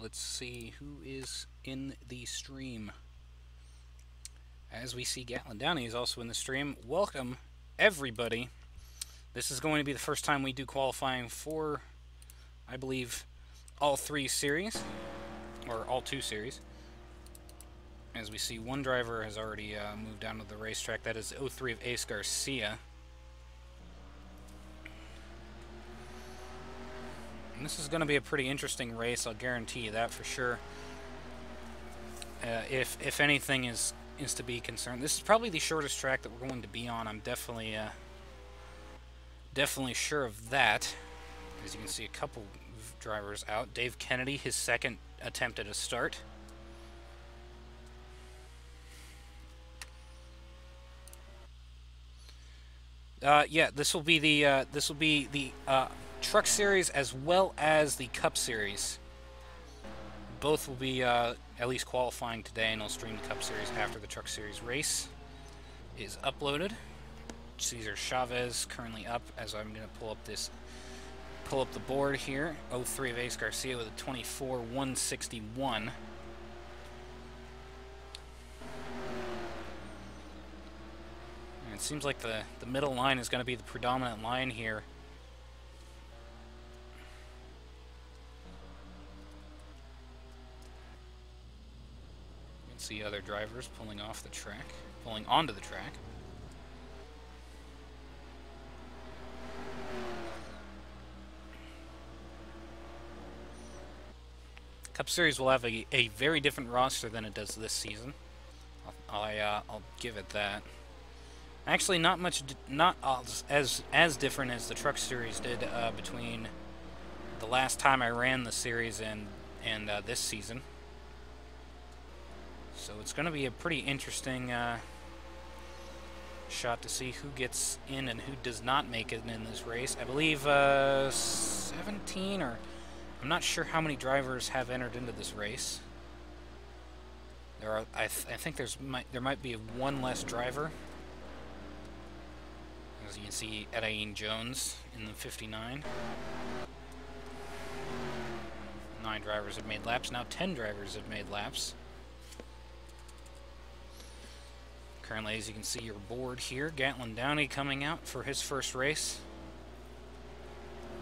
Let's see who is in the stream. As we see, Gatlin Downey is also in the stream. Welcome, everybody. This is going to be the first time we do qualifying for, I believe, all 3 series, or all 2 series. As we see, one driver has already moved down to the racetrack. That is 03 of Ace Garcia. And this is going to be a pretty interesting race, I'll guarantee you that for sure. If anything is to be concerned, this is probably the shortest track that we're going to be on. I'm definitely sure of that. As you can see, a couple drivers out. Dave Kennedy, his second attempt at a start. Yeah, this will be the Truck Series as well as the Cup Series. Both will be at least qualifying today, and I'll stream the Cup Series after the Truck Series race is uploaded. Cesar Chavez currently up, as I'm going to pull up the board here. 03 of Ace Garcia with a 24.161. And it seems like the middle line is going to be the predominant line here. See other drivers pulling onto the track. Cup Series will have a very different roster than it does this season. I'll give it that. Actually, not as different as the Truck Series did between the last time I ran the series and this season. So it's going to be a pretty interesting shot to see who gets in and who does not make it in this race. I believe 17, or I'm not sure how many drivers have entered into this race. There are, I think there might be one less driver. As you can see, Adain Jones in the 59. 9 drivers have made laps. Now 10 drivers have made laps. Currently, as you can see your board here, Gatlin Downey coming out for his first race,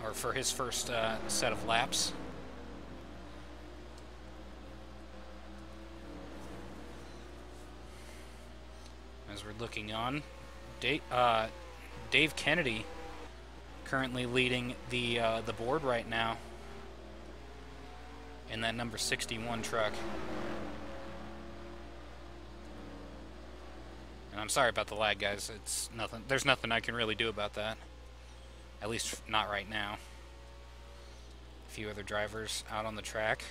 or for his first set of laps. As we're looking on, Dave Kennedy currently leading the board right now in that number 61 truck. And I'm sorry about the lag, guys. It's nothing. There's nothing I can really do about that. At least not right now. A few other drivers out on the track.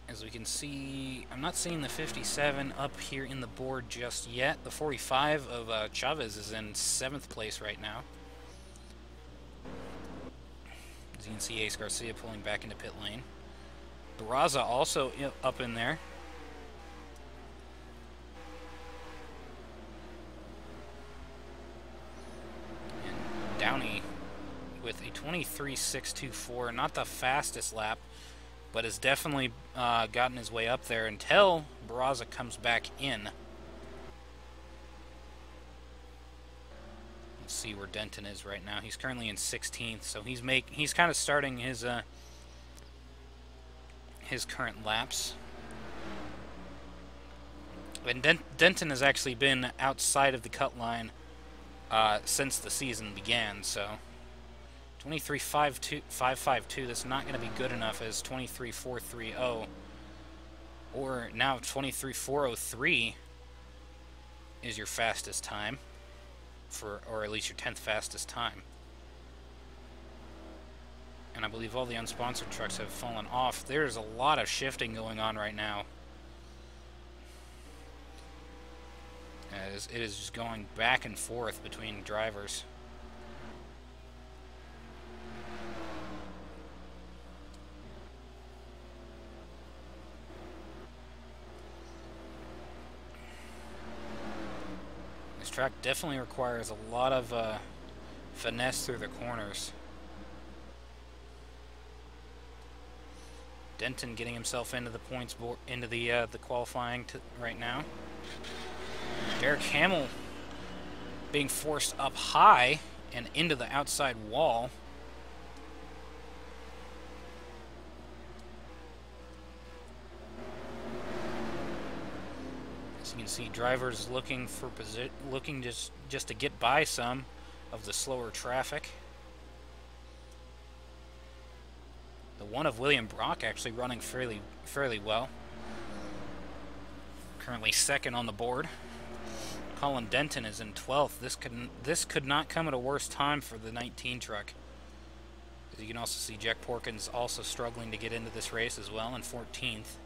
As we can see, I'm not seeing the 57 up here in the board just yet. The 45 of Chavez is in 7th place right now. As you can see, Ace Garcia pulling back into pit lane. Barraza also up in there. Downey with a 23.624, not the fastest lap, but has definitely gotten his way up there until Barraza comes back in. Let's see where Denton is right now. He's currently in 16th, so he's kind of starting his current laps. And Denton has actually been outside of the cut line since the season began, so 23.552, that's not going to be good enough as 23.430, or now 23.403 is your fastest time, or at least your 10th fastest time. And I believe all the unsponsored trucks have fallen off. There's a lot of shifting going on right now. As it is just going back and forth between drivers. This track definitely requires a lot of finesse through the corners. Denton getting himself into the points board, into the qualifying right now. Derek Hamill being forced up high and into the outside wall. As you can see, drivers looking for just to get by some of the slower traffic. The one of William Brock actually running fairly well. Currently second on the board. Colin Denton is in 12th. This could not come at a worse time for the 19 truck. As you can also see, Jack Porkins also struggling to get into this race as well in 14th.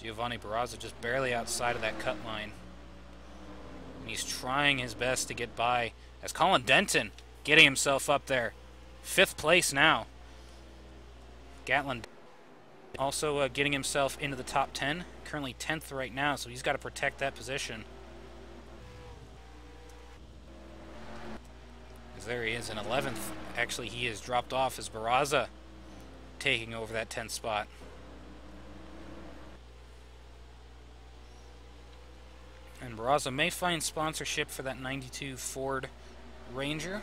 Giovanni Barraza just barely outside of that cut line. And he's trying his best to get by as Colin Denton getting himself up there. 5th place now. Gatlin also getting himself into the top 10. Currently 10th right now, so he's got to protect that position. As there he is in 11th. Actually, he has dropped off as Barraza taking over that 10th spot. And Barraza may find sponsorship for that 92 Ford Ranger.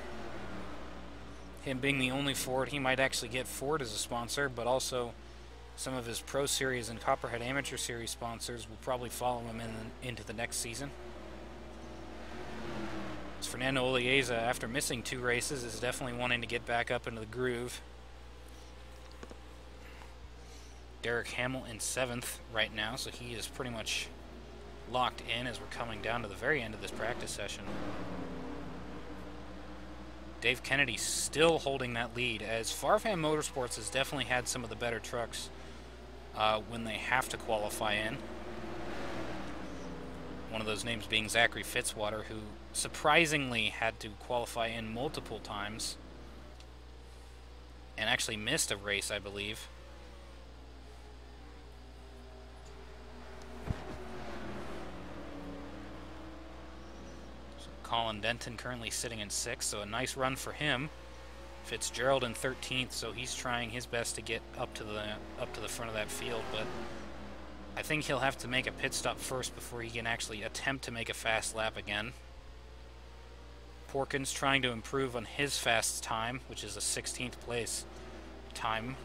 Him being the only Ford, he might actually get Ford as a sponsor, but also some of his Pro Series and Copperhead Amateur Series sponsors will probably follow him into the next season. As Fernando Olieza, after missing 2 races, is definitely wanting to get back up into the groove. Derek Hamill in 7th right now, so he is pretty much locked in as we're coming down to the very end of this practice session. Dave Kennedy still holding that lead, as Farfan Motorsports has definitely had some of the better trucks when they have to qualify in. One of those names being Zachary Fitzwater, who surprisingly had to qualify in multiple times and actually missed a race, I believe. Colin Denton currently sitting in 6th, so a nice run for him. Fitzgerald in 13th, so he's trying his best to get up to the front of that field, but I think he'll have to make a pit stop first before he can actually attempt to make a fast lap again. Porkins trying to improve on his fast time, which is a 16th place time.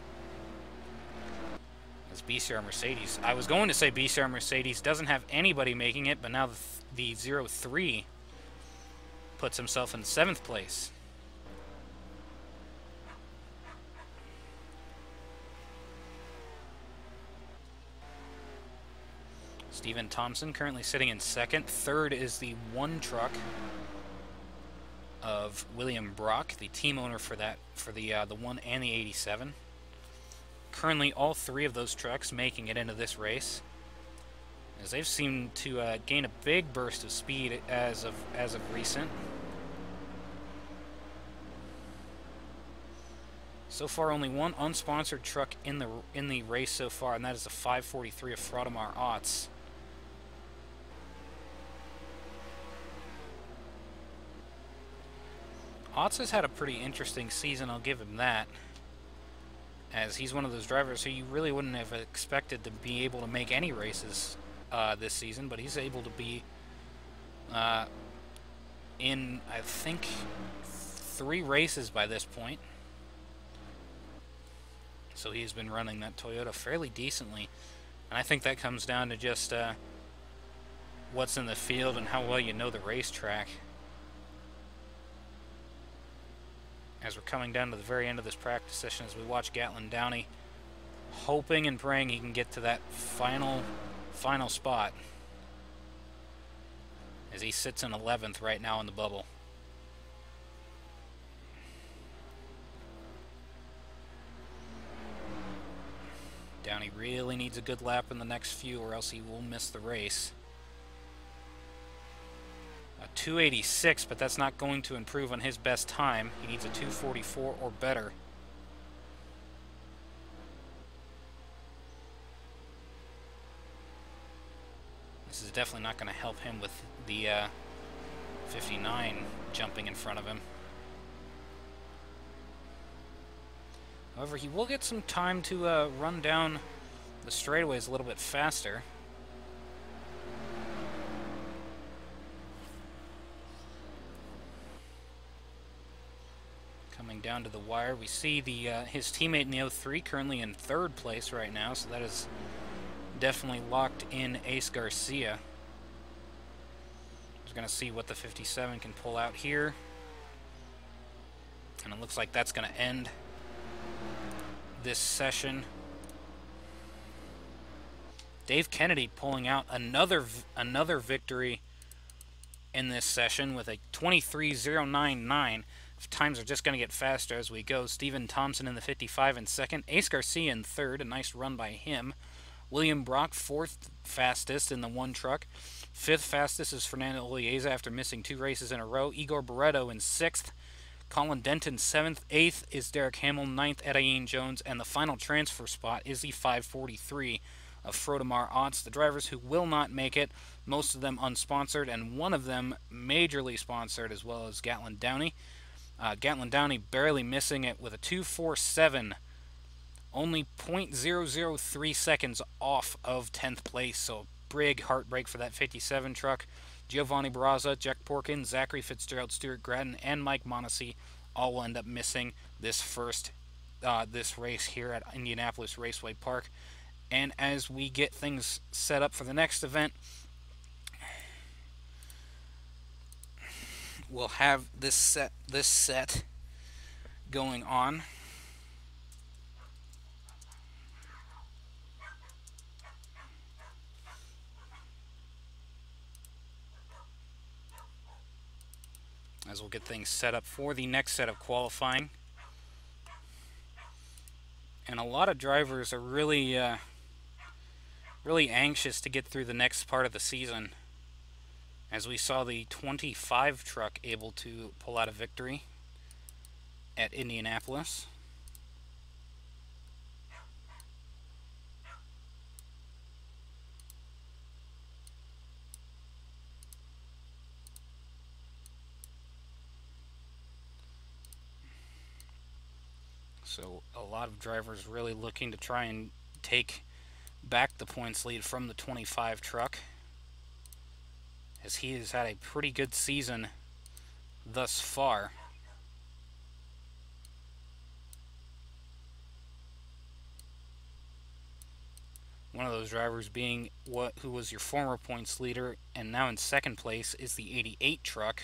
As BCR Mercedes, I was going to say BCR Mercedes doesn't have anybody making it, but now the 03 puts himself in 7th place. Stephen Thompson currently sitting in 2nd. 3rd is the 1 truck of William Brock, the team owner for the 1 and the 87. Currently all 3 of those trucks making it into this race, as they've seemed to gain a big burst of speed as of recent. So far, only one unsponsored truck in the race so far, and that is the 543 of Fraudemar AETS. AETS has had a pretty interesting season, I'll give him that, as he's one of those drivers who you really wouldn't have expected to be able to make any races this season, but he's able to be in, I think, 3 races by this point. So he's been running that Toyota fairly decently, and I think that comes down to just what's in the field and how well you know the racetrack. As we're coming down to the very end of this practice session, as we watch Gatlin Downey hoping and praying he can get to that final spot, as he sits in 11th right now in the bubble. Downey really needs a good lap in the next few, or else he will miss the race. 286, but that's not going to improve on his best time. He needs a 244 or better. definitely not going to help him with the 59 jumping in front of him. However, he will get some time to run down the straightaways a little bit faster. Coming down to the wire, we see the his teammate in the 03 currently in 3rd place right now, so that is definitely locked in Ace Garcia. Just going to see what the 57 can pull out here. And it looks like that's going to end this session. Dave Kennedy pulling out another victory in this session with a 23.099. Times are just going to get faster as we go. Stephen Thompson in the 55 in 2nd. Ace Garcia in 3rd. A nice run by him. William Brock 4th fastest in the 1 truck. 5th fastest is Fernando Olieza after missing 2 races in a row. Igor Barreto in 6th. Colin Denton 7th. 8th is Derek Hamill. 9th, Etienne Jones. And the final transfer spot is the 543 of Frodemar Otts. The drivers who will not make it, most of them unsponsored, and one of them majorly sponsored, as well as Gatlin Downey. Gatlin Downey barely missing it with a 2.47, only 0.003 seconds off of 10th place, so big heartbreak for that 57 truck. Giovanni Barraza, Jack Porkin, Zachary Fitzgerald, Stuart Gratton, and Mike Monacy all will end up missing this this race here at Indianapolis Raceway Park. And as we get things set up for the next event, we'll have this set going on. As we'll get things set up for the next set of qualifying. And a lot of drivers are really anxious to get through the next part of the season, as we saw the 25 truck able to pull out a victory at Indianapolis. So a lot of drivers really looking to try and take back the points lead from the 25 truck, as he has had a pretty good season thus far. One of those drivers being who was your former points leader and now in 2nd place is the 88 truck.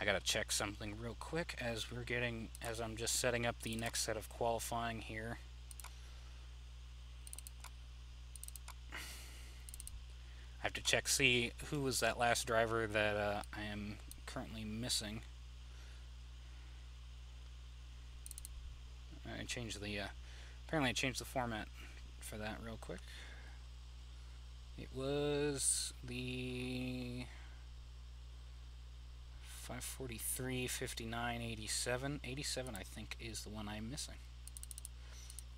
I gotta check something real quick as I'm just setting up the next set of qualifying here. I have to see who was that last driver that I am currently missing. I changed the apparently I changed the format for that real quick. It was the 543, 59, 87. 87, I think, is the one I'm missing.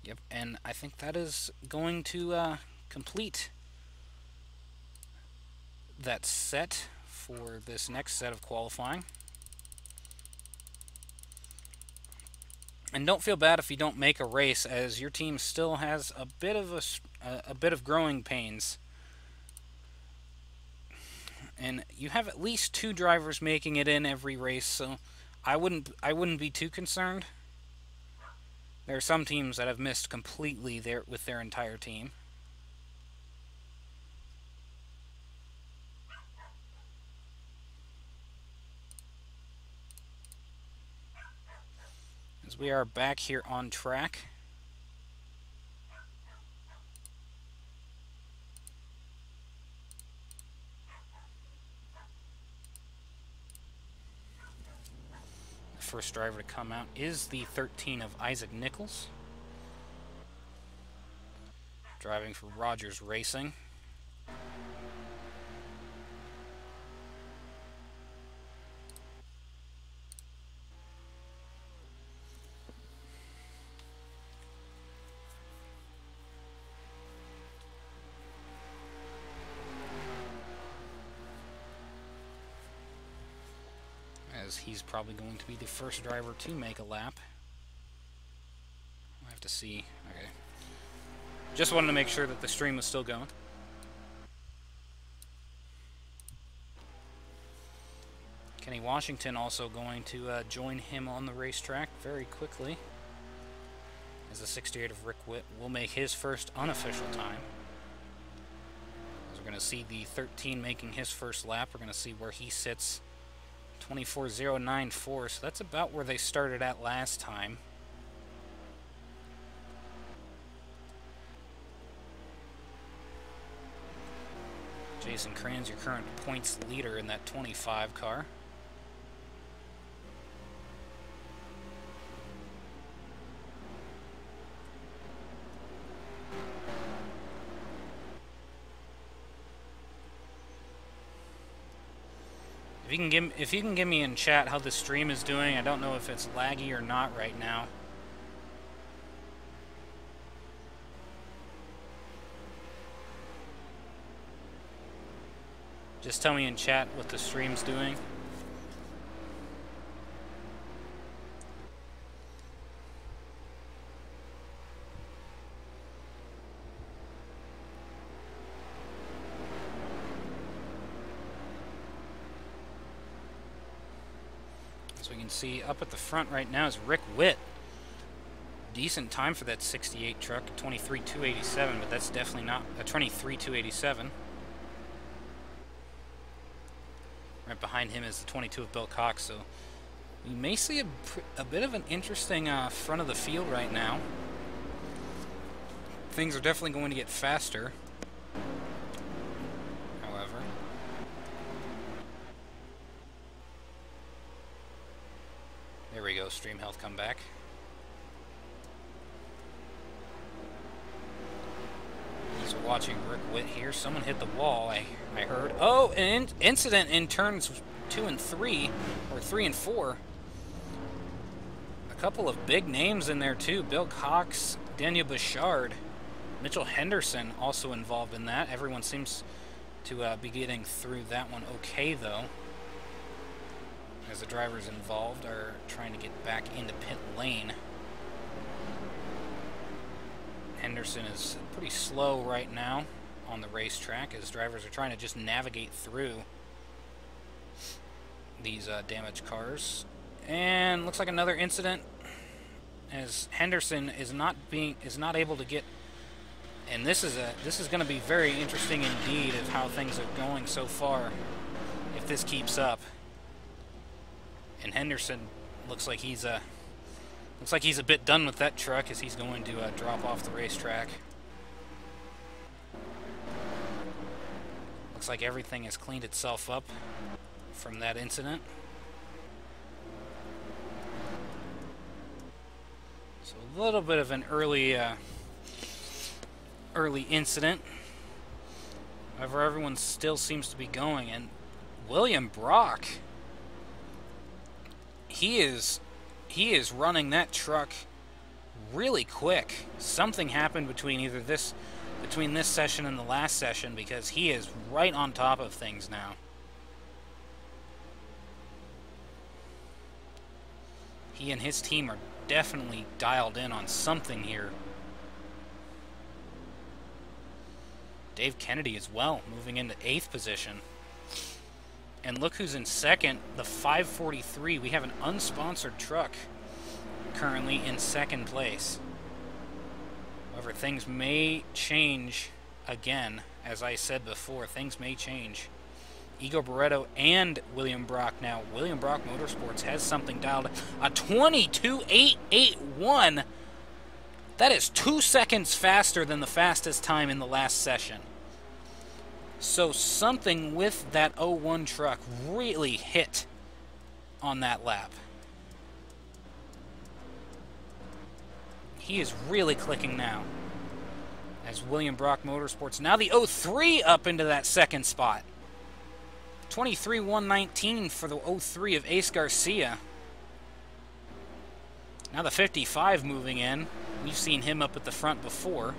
Yep, and I think that is going to complete that set for this next set of qualifying. And don't feel bad if you don't make a race, as your team still has a bit of growing pains. And you have at least 2 drivers making it in every race, so I wouldn't be too concerned. There are some teams that have missed completely with their entire team. As we are back here on track. first driver to come out is the 13 of Isaac Nichols, driving for Rogers Racing. As he's probably going to be the first driver to make a lap. We'll have to see. Okay. Just wanted to make sure that the stream was still going. Kenny Washington also going to join him on the racetrack very quickly, as the 68 of Rick Witt will make his first unofficial time. As we're going to see the 13 making his first lap. We're going to see where he sits. 24.094, so that's about where they started at last time. Jason Kranz, your current points leader in that 25 car. If you can give me in chat how the stream is doing, I don't know if it's laggy or not right now. Just tell me in chat what the stream's doing. We can see up at the front right now is Rick Witt. Decent time for that 68 truck, 23.287, but that's definitely not a 23.287. Right behind him is the 22 of Bill Cox, so we may see a bit of an interesting front of the field right now. Things are definitely going to get faster. There we go, stream health come back. As we're watching Rick Witt here, someone hit the wall, I heard. Oh, an incident in turns 2 and 3, or 3 and 4. A couple of big names in there too. Bill Cox, Daniel Bouchard, Mitchell Henderson also involved in that. Everyone seems to be getting through that one okay though, as the drivers involved are trying to get back into pit lane. Henderson is pretty slow right now on the racetrack as drivers are trying to just navigate through these damaged cars. And looks like another incident as Henderson is not able to get. And this is going to be very interesting indeed of how things are going so far if this keeps up. And Henderson looks like he's a bit done with that truck as he's going to drop off the racetrack. Looks like everything has cleaned itself up from that incident. So a little bit of an early incident. However, everyone still seems to be going, and William Brock, he is running that truck really quick. Something happened between this session and the last session, because he is right on top of things now. He and his team are definitely dialed in on something here. Dave Kennedy as well, moving into 8th position. And look who's in second, the 543. We have an unsponsored truck currently in second place. However, things may change again. As I said before, things may change. Igor Barreto and William Brock now. William Brock Motorsports has something dialed. A 22.881. That is 2 seconds faster than the fastest time in the last session. So something with that 01 truck really hit on that lap. he is really clicking now. As William Brock Motorsports, now the 03 up into that second spot. 23.119 for the 03 of Ace Garcia. Now the 55 moving in. We've seen him up at the front before.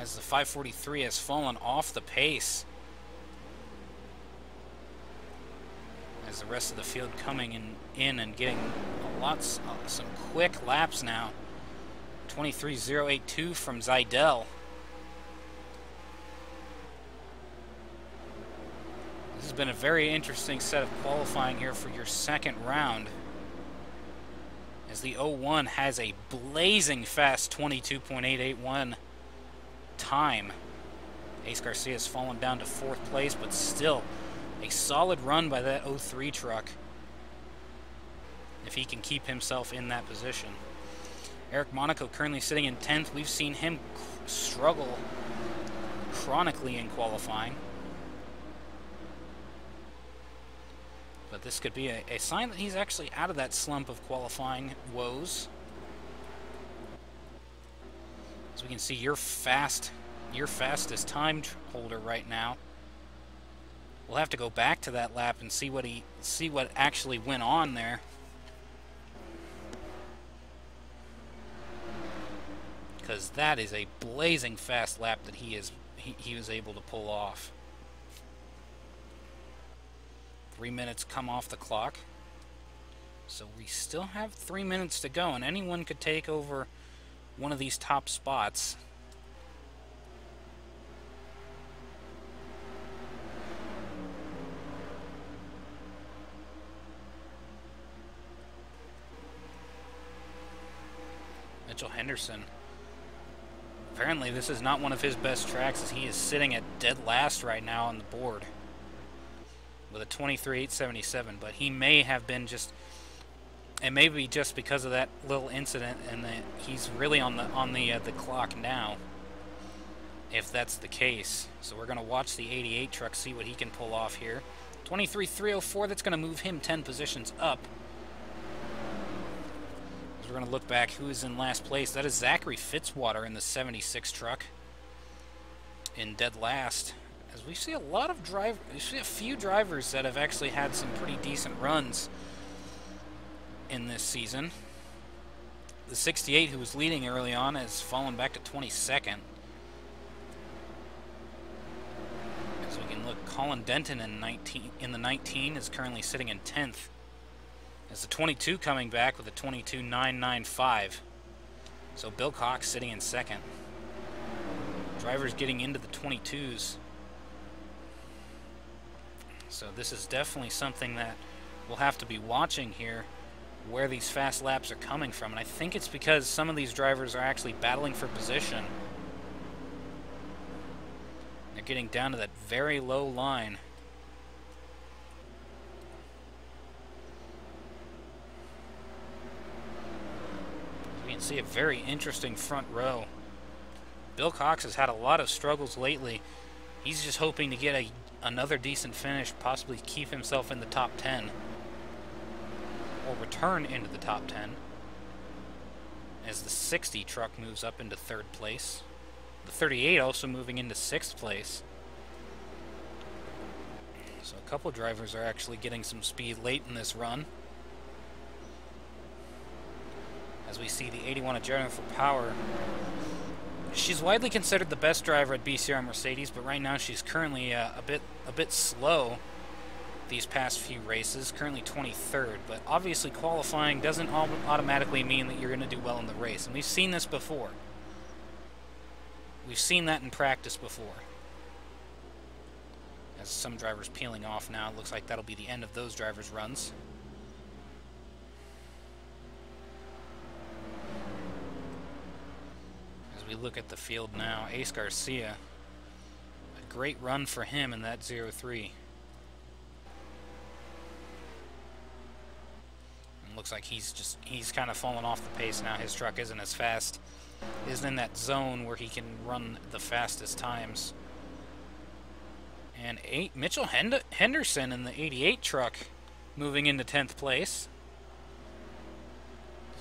As the 543 has fallen off the pace. As the rest of the field coming in and getting some quick laps now. 23.082 from Zidell. This has been a very interesting set of qualifying here for your second round. As the 01 has a blazing fast 22.881 time. Ace Garcia has fallen down to 4th place, but still a solid run by that 03 truck if he can keep himself in that position. Eric Monaco currently sitting in 10th. We've seen him struggle chronically in qualifying. But this could be a sign that he's actually out of that slump of qualifying woes. As we can see, your fastest time holder right now. We'll have to go back to that lap and see what actually went on there. Because that is a blazing fast lap that he was able to pull off. 3 minutes come off the clock. So we still have 3 minutes to go, and anyone could take over one of these top spots. Mitchell Henderson. Apparently this is not one of his best tracks, as he is sitting at dead last right now on the board with a 23.877, but he may have been just, it may be just because of that little incident, and that he's really on the clock now, if that's the case. So we're going to watch the 88 truck, see what he can pull off here. 23.304, that's going to move him 10 positions up. We're going to look back who is in last place. That is Zachary Fitzwater in the 76 truck in dead last. As we see a few drivers that have actually had some pretty decent runs in this season. The 68, who was leading early on, has fallen back to 22nd. As we can look, Colin Denton in the 19 is currently sitting in 10th. As the 22 coming back with a 22.995. So Bill Cox sitting in second. Drivers getting into the 22s. So this is definitely something that we'll have to be watching here, where these fast laps are coming from. And I think it's because some of these drivers are actually battling for position. They're getting down to that very low line. You can see a very interesting front row. Bill Cox has had a lot of struggles lately. He's just hoping to get another decent finish, possibly keep himself in the top 10. Or return into the top 10. As the 60 truck moves up into 3rd place. The 38 also moving into 6th place. So a couple drivers are actually getting some speed late in this run. As we see the 81 of Jennifer Power. She's widely considered the best driver at BCR Mercedes, but right now she's currently a bit slow these past few races, currently 23rd. But obviously qualifying doesn't automatically mean that you're going to do well in the race, and we've seen this before. We've seen that in practice before. As some drivers peeling off now, it looks like that'll be the end of those drivers' runs. We look at the field now. Ace Garcia, a great run for him in that 03. And looks like he's kind of fallen off the pace now. His truck isn't as fast, isn't in that zone where he can run the fastest times. And Mitchell Henderson in the 88 truck moving into 10th place.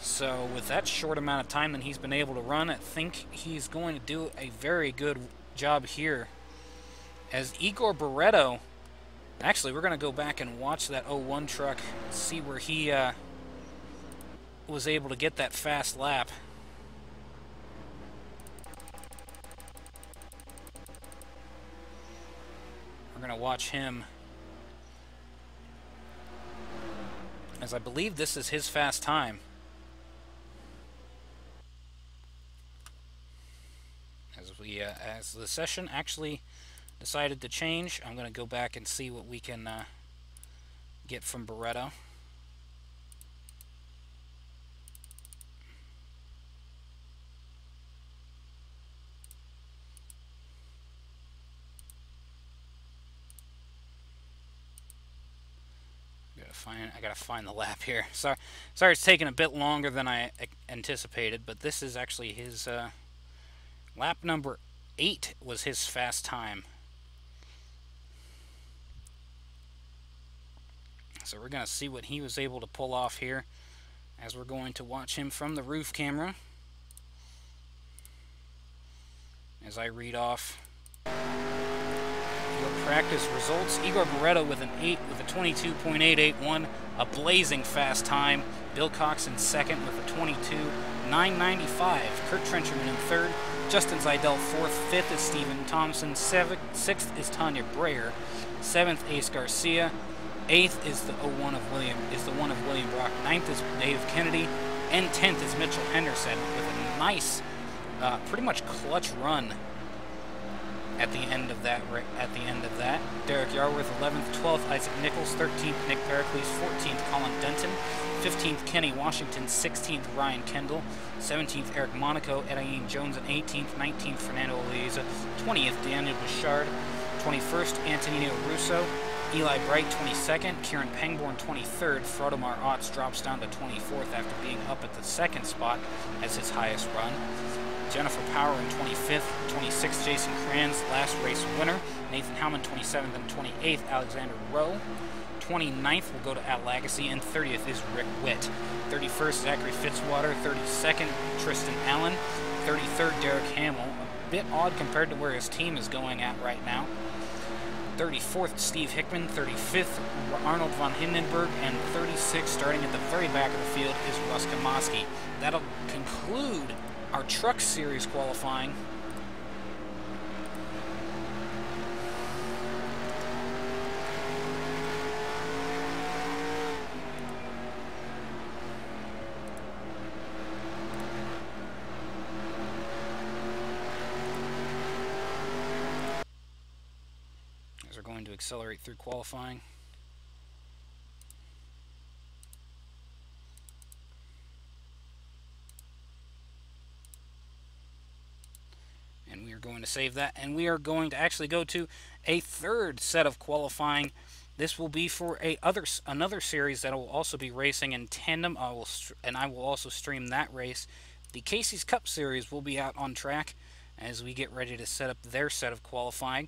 So with that short amount of time that he's been able to run, I think he's going to do a very good job here. As Igor Barreto, actually we're going to go back and watch that 01 truck, see where he was able to get that fast lap. We're going to watch him, as I believe this is his fast time. As the session actually decided to change, I'm going to go back and see what we can get from Barreto. I gotta find the lap here. Sorry, it's taking a bit longer than I anticipated, but this is actually his lap number 8 was his fast time. So we're gonna see what he was able to pull off here, as we're going to watch him from the roof camera as I read off field practice results. Igor Barreto with an 8 with a 22.881, a blazing fast time. Bill Cox in second with a 22.995. Kurt Trencherman in third. Justin Zeidel fourth. Fifth is Stephen Thompson. Sixth is Tanya Breyer. Seventh, Ace Garcia. Eighth is the one of William Brock. Ninth is Dave Kennedy, and 10th is Mitchell Henderson with a nice, pretty much clutch run at the end of that. Derek Yarworth 11th, 12th Isaac Nichols, 13th Nick Pericles, 14th Colin Denton, 15th Kenny Washington, 16th Ryan Kendall, 17th Eric Monaco, Edain Jones, and 18th, 19th Fernando Oliza, 20th Daniel Bouchard, 21st Antonino Russo, Eli Bright 22nd, Kieran Pangborn 23rd, Frodomar Otts drops down to 24th after being up at the second spot as his highest run. Jennifer Power in 25th, 26th Jason Kranz, last race winner. Nathan Howman 27th and 28th, Alexander Rowe. 29th will go to Al Lagacy, and 30th is Rick Witt. 31st, Zachary Fitzwater. 32nd, Tristan Allen. 33rd, Derek Hamill. A bit odd compared to where his team is going at right now. 34th, Steve Hickman. 35th, Arnold von Hindenburg. And 36th, starting at the very back of the field, is Russ Kamoski. That'll conclude our Truck Series qualifying. As we're going to accelerate through qualifying. And we are going to save that, and we are going to actually go to a third set of qualifying. This will be for another series that will also be racing in tandem. I will also stream that race. The Casey's Cup Series will be out on track as we get ready to set up their set of qualifying.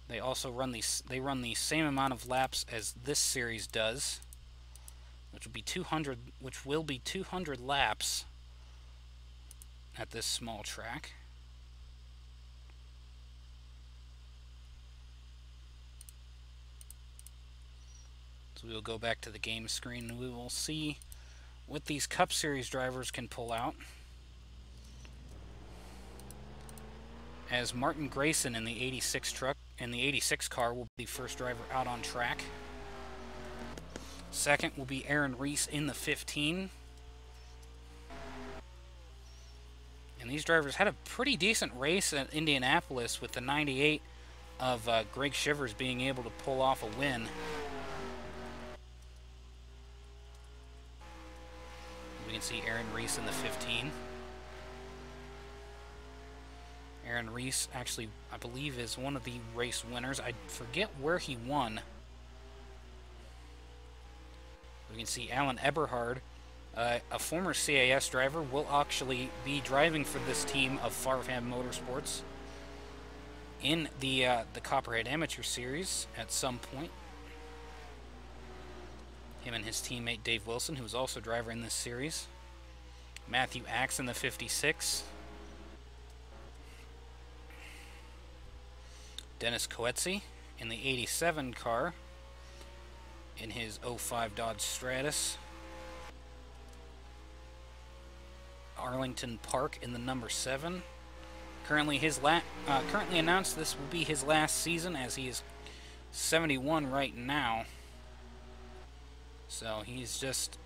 They also run the same amount of laps as this series does, which will be 200 laps at this small track. So we will go back to the game screen and we will see what these Cup Series drivers can pull out. As Martin Grayson in the 86 car will be the first driver out on track. Second will be Aaron Reese in the 15. And these drivers had a pretty decent race at Indianapolis, with the 98 of Greg Shivers being able to pull off a win. We can see Aaron Reese in the 15. Aaron Reese, actually, I believe, is one of the race winners. I forget where he won. We can see Alan Eberhard, a former CAS driver, will actually be driving for this team of Farfham Motorsports in the Copperhead Amateur Series at some point. Him and his teammate Dave Wilson, who was also driver in this series. Matthew Axe in the 56. Dennis Coetzee in the 87 car in his 05 Dodge Stratus. Arlington Park in the number 7. Currently announced this will be his last season, as he is 71 right now. So he's just,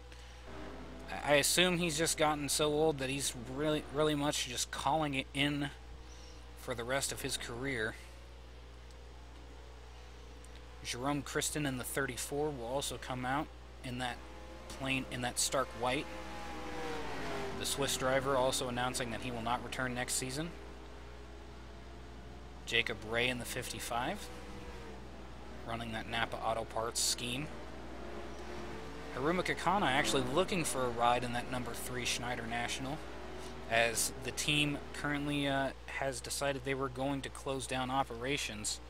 I assume he's just gotten so old that he's really much just calling it in for the rest of his career. Jerome Kristen in the 34 will also come out in that stark white. The Swiss driver also announcing that he will not return next season. Jacob Ray in the 55, running that Napa Auto Parts scheme. Haruma Kakana actually looking for a ride in that number 3 Schneider National, as the team currently has decided they were going to close down operations.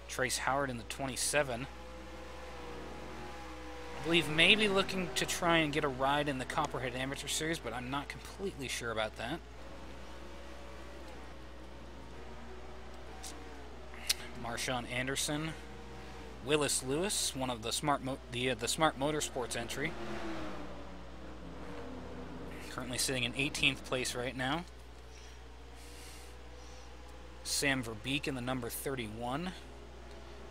Trace Howard in the 27. I believe maybe looking to try and get a ride in the Copperhead Amateur Series, but I'm not completely sure about that. Marshawn Anderson. Willis Lewis, one of the Smart Motorsports entry. Currently sitting in 18th place right now. Sam Verbeek in the number 31.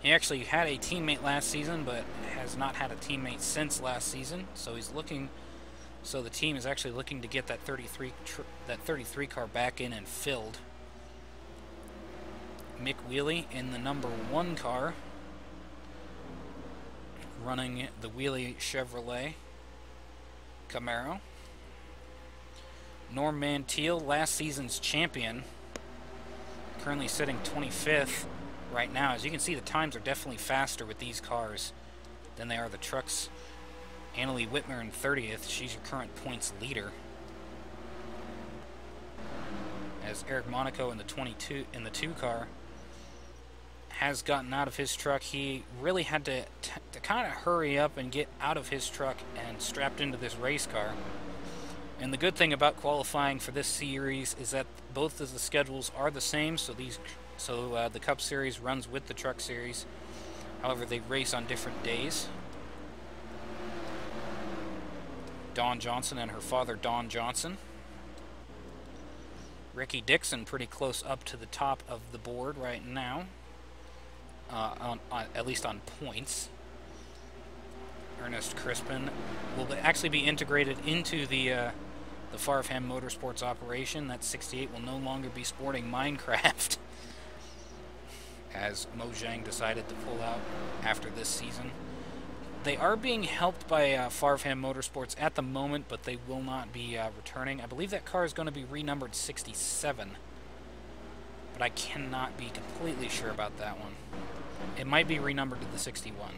He actually had a teammate last season, but has not had a teammate since last season. So the team is actually looking to get that 33 car back in and filled. Mick Wheely in the number 1 car, running the Wheely Chevrolet Camaro. Norm Manteel, last season's champion, currently sitting 25th right now. As you can see, the times are definitely faster with these cars than they are the trucks. Annalie Whitmer in 30th, she's your current points leader. As Eric Monaco in the 2 car has gotten out of his truck. He really had to kind of hurry up and get out of his truck and strapped into this race car. And the good thing about qualifying for this series is that both of the schedules are the same, so the Cup Series runs with the Truck Series. However, they race on different days. Dawn Johnson and her father, Don Johnson. Ricky Dixon pretty close up to the top of the board right now. At least on points. Ernest Crispin will actually be integrated into the Farfham Motorsports operation. That 68 will no longer be sporting Minecraft, as Mojang decided to pull out after this season. They are being helped by Farfham Motorsports at the moment, but they will not be returning. I believe that car is going to be renumbered 67, but I cannot be completely sure about that one. It might be renumbered to the 61.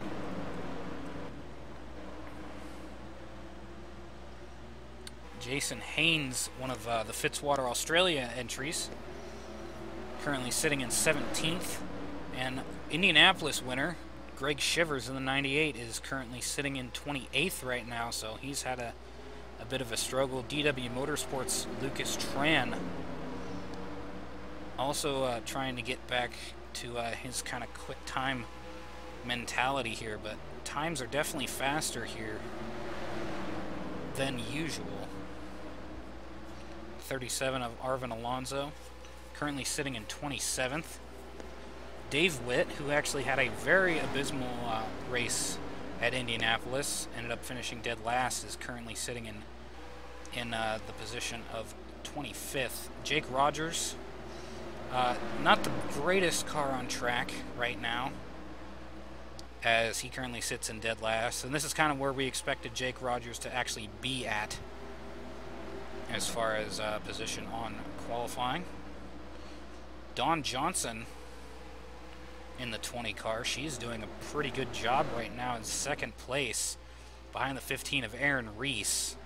Jason Haynes, one of the Fitzwater Australia entries, currently sitting in 17th. And Indianapolis winner, Greg Shivers in the 98, is currently sitting in 28th right now, so he's had a bit of a struggle. DW Motorsports' Lucas Tran also trying to get back to his kind of quick time mentality here, but times are definitely faster here than usual. 37 of Arvin Alonso, currently sitting in 27th. Dave Witt, who actually had a very abysmal race at Indianapolis, ended up finishing dead last, is currently sitting in the position of 25th. Jake Rogers, not the greatest car on track right now, as he currently sits in dead last. And this is kind of where we expected Jake Rogers to actually be at as far as position on qualifying. Dawn Johnson in the 20 car. She's doing a pretty good job right now in second place, behind the 15 of Aaron Reese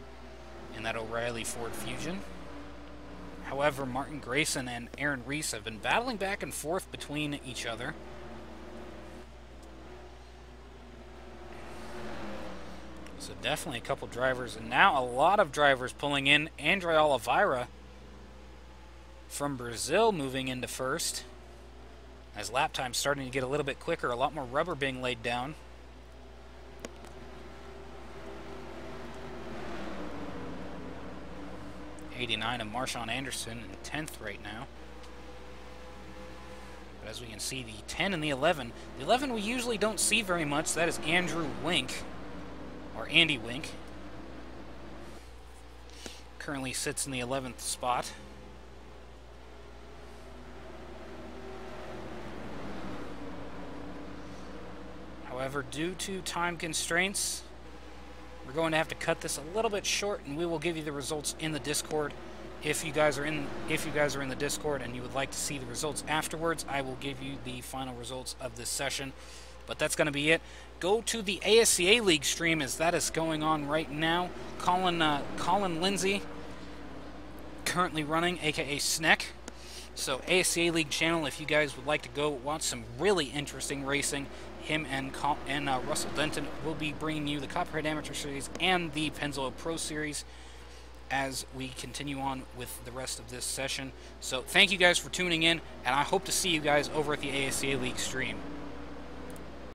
in that O'Reilly Ford Fusion. However, Martin Grayson and Aaron Reese have been battling back and forth between each other. So definitely a couple drivers, and now a lot of drivers pulling in. Andre Oliveira from Brazil moving into first, as lap time's starting to get a little bit quicker, a lot more rubber being laid down. '89 of Marshawn Anderson in 10th right now. But as we can see, the 10 and the 11. The 11 we usually don't see very much. That is Andrew Wink, or Andy Wink. Currently sits in the 11th spot. However, due to time constraints, we're going to have to cut this a little bit short, and we will give you the results in the Discord. If you guys are in the Discord and you would like to see the results afterwards, I will give you the final results of this session. But that's going to be it. Go to the ASCA League stream, as that is going on right now. Colin Lindsay currently running, aka Sneck. So ASCA League channel, if you guys would like to go watch some really interesting racing, him and Russell Denton will be bringing you the Copperhead Amateur Series and the Pennzoil Pro Series as we continue on with the rest of this session. So thank you guys for tuning in, and I hope to see you guys over at the ASCA League stream.